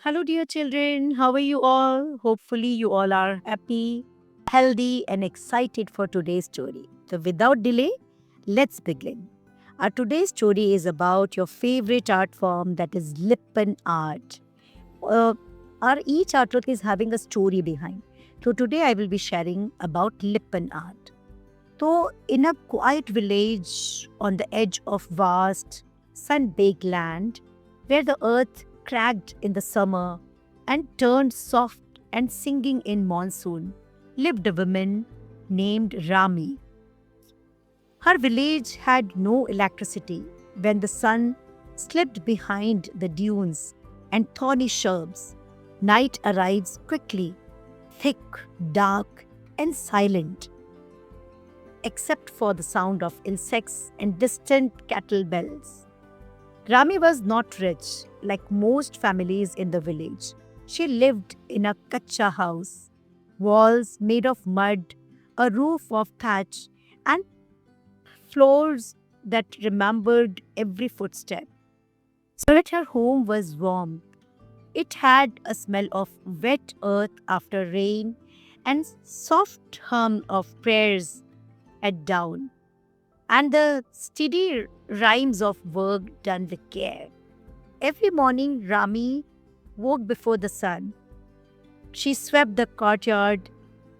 Hello, dear children. How are you all? Hopefully, you all are happy, healthy, and excited for today's story. So, without delay, let's begin. Our today's story is about your favorite art form, that is Lippen art. Uh, our each artwork is having a story behind. So, today I will be sharing about Lippen art. So, in a quiet village on the edge of vast, sun-baked land, where the earth cracked in the summer and turned soft and singing in monsoon, lived a woman named Rami. Her village had no electricity when the sun slipped behind the dunes and thorny shrubs. Night arrives quickly, thick, dark, and silent except for the sound of insects and distant cattle bells. Rami was not rich like most families in the village. She lived in a kacha house, walls made of mud, a roof of thatch, and floors that remembered every footstep. But her home was warm. It had a smell of wet earth after rain and soft hum of prayers at dawn, and the steady rhymes of work done with care. Every morning, Rami woke before the sun. She swept the courtyard,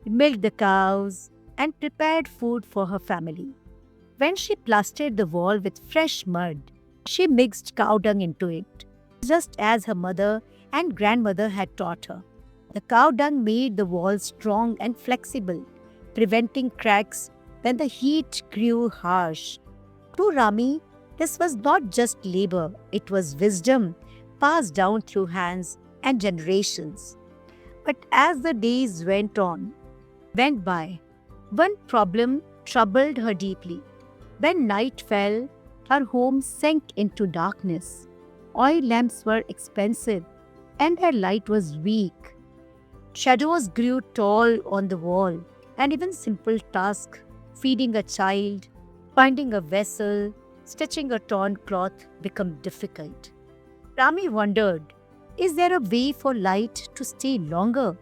milked the cows, and prepared food for her family. When she plastered the wall with fresh mud, she mixed cow dung into it, just as her mother and grandmother had taught her. The cow dung made the walls strong and flexible, preventing cracks when the heat grew harsh. To Rami, this was not just labor, it was wisdom passed down through hands and generations. But as the days went by, one problem troubled her deeply. When night fell, her home sank into darkness. Oil lamps were expensive and their light was weak. Shadows grew tall on the wall, and even simple tasks, feeding a child, finding a vessel, stitching a torn cloth, become difficult. Rami wondered, is there a way for light to stay longer?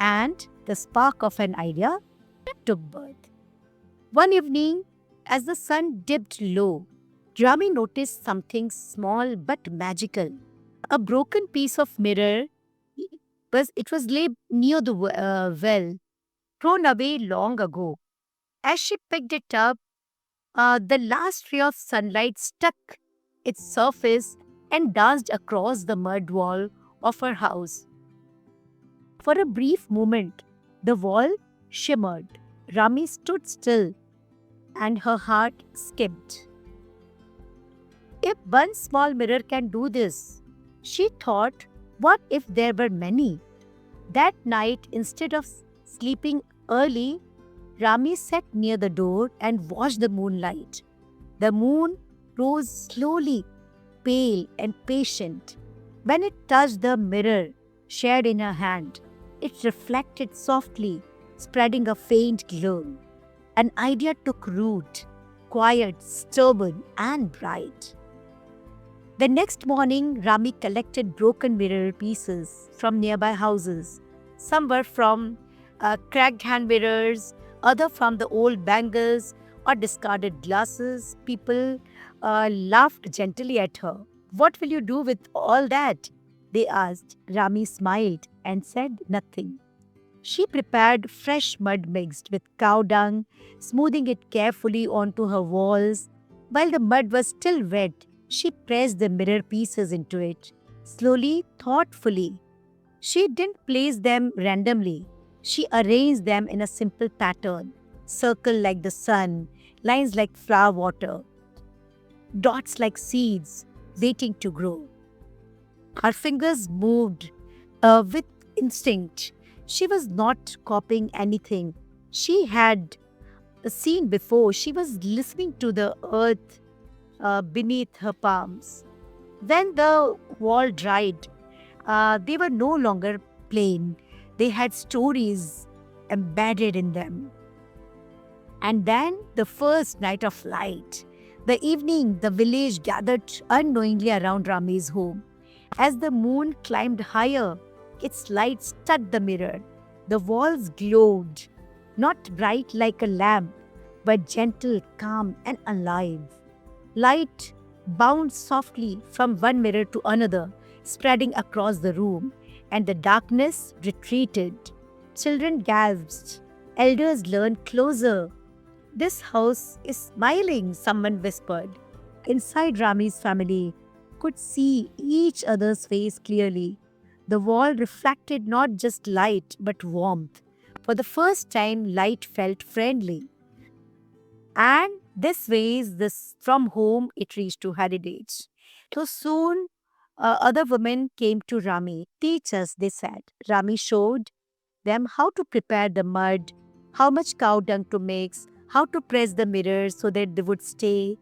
And the spark of an idea took birth. One evening, as the sun dipped low, Rami noticed something small but magical. A broken piece of mirror it was laid near the well, thrown away long ago. As she picked it up, the last ray of sunlight struck its surface and danced across the mud wall of her house. For a brief moment, the wall shimmered. Rami stood still and her heart skipped. If one small mirror can do this, she thought, what if there were many? That night, instead of sleeping early, Rami sat near the door and watched the moonlight. The moon rose slowly, pale and patient. When it touched the mirror shared in her hand, it reflected softly, spreading a faint glow. An idea took root, quiet, stubborn, and bright. The next morning, Rami collected broken mirror pieces from nearby houses. Some were from cracked hand mirrors, other from the old bangles or discarded glasses. People laughed gently at her. What will you do with all that? They asked. Rami smiled and said nothing. She prepared fresh mud mixed with cow dung, smoothing it carefully onto her walls. While the mud was still wet, she pressed the mirror pieces into it, slowly, thoughtfully. She didn't place them randomly. She arranged them in a simple pattern, circle like the sun, lines like flower water, dots like seeds waiting to grow. Her fingers moved with instinct. She was not copying anything she had seen before. She was listening to the earth beneath her palms. When the wall dried, they were no longer plain. They had stories embedded in them. And then the first night of light. The evening, the village gathered unknowingly around Rami's home. As the moon climbed higher, its light struck the mirror. The walls glowed, not bright like a lamp, but gentle, calm, and alive. Light bounced softly from one mirror to another, spreading across the room, and the darkness retreated. Children gasped. Elders leaned closer. This house is smiling, someone whispered. Inside, Rami's family could see each other's face clearly. The wall reflected not just light but warmth. For the first time, light felt friendly. And this ways, this from home, it reached to heritage. So soon, other women came to Rami. Teach us, they said. Rami showed them how to prepare the mud, how much cow dung to mix, how to press the mirrors so that they would stay.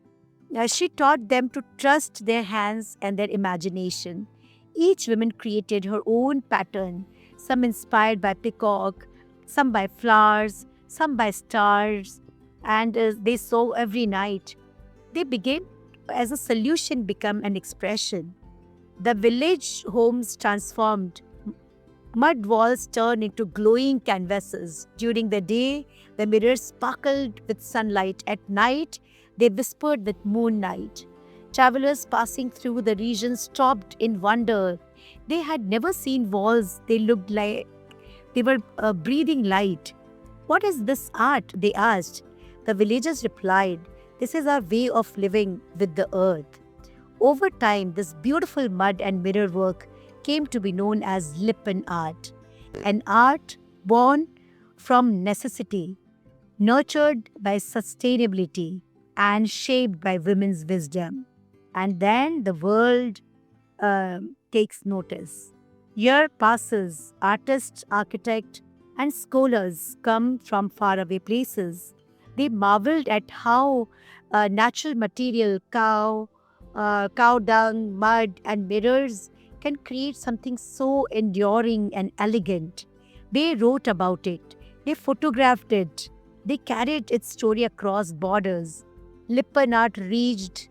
She taught them to trust their hands and their imagination. Each woman created her own pattern, some inspired by peacock, some by flowers, some by stars, and they saw every night. They began as a solution become an expression. The village homes transformed. Mud walls turned into glowing canvases. During the day, the mirrors sparkled with sunlight. At night, they whispered with moonlight. Travelers passing through the region stopped in wonder. They had never seen walls. They looked like they were breathing light. What is this art? They asked. The villagers replied, this is our way of living with the earth. Over time, this beautiful mud and mirror work came to be known as Lipan art, an art born from necessity, nurtured by sustainability, and shaped by women's wisdom. And then the world takes notice. Year passes, artists, architects, and scholars come from faraway places. They marveled at how natural material, cow dung, mud, and mirrors can create something so enduring and elegant. They wrote about it, they photographed it, they carried its story across borders. Lipan art reached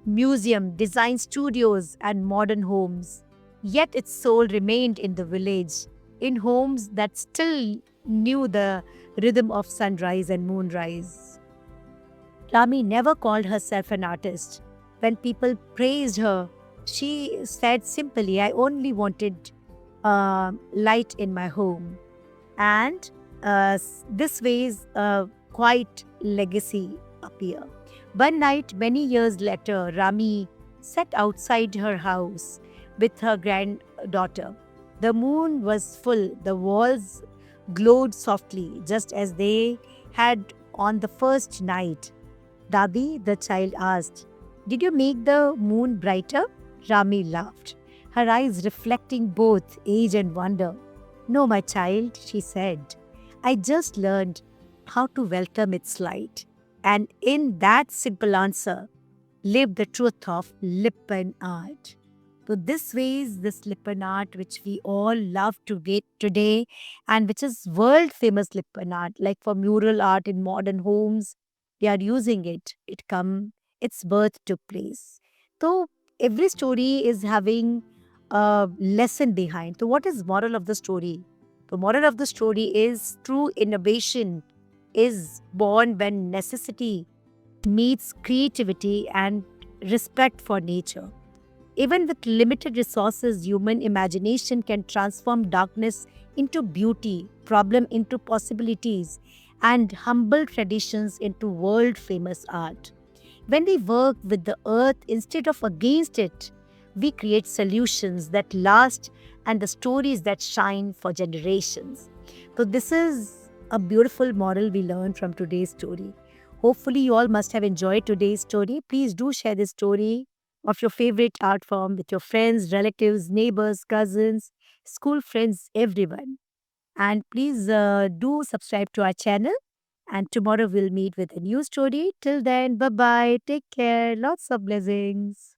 museum, design studios, and modern homes. Yet its soul remained in the village, in homes that still knew the rhythm of sunrise and moonrise. Rami never called herself an artist. When people praised her, she said simply, I only wanted light in my home. And this ways quite legacy appear. One night, many years later, Rami sat outside her house with her granddaughter. The moon was full, the walls glowed softly, just as they had on the first night. Dadi, the child asked, did you make the moon brighter? Rami laughed, her eyes reflecting both age and wonder. No, my child, she said. I just learned how to welcome its light. And in that simple answer lived the truth of Lipan art. So this ways, this Lipan art, which we all love to get today, and which is world famous Lipan art, like for mural art in modern homes, they are using it. Its birth took place. So every story is having a lesson behind. So what is moral of the story? The moral of the story is true innovation is born when necessity meets creativity and respect for nature. Even with limited resources, human imagination can transform darkness into beauty, problem into possibilities, and humble traditions into world-famous art. When we work with the earth instead of against it, we create solutions that last and the stories that shine for generations. So this is a beautiful moral we learn from today's story. Hopefully you all must have enjoyed today's story. Please do share this story of your favorite art form with your friends, relatives, neighbors, cousins, school friends, everyone. And please do subscribe to our channel. And tomorrow we'll meet with a new story. Till then, bye bye. Take care. Lots of blessings.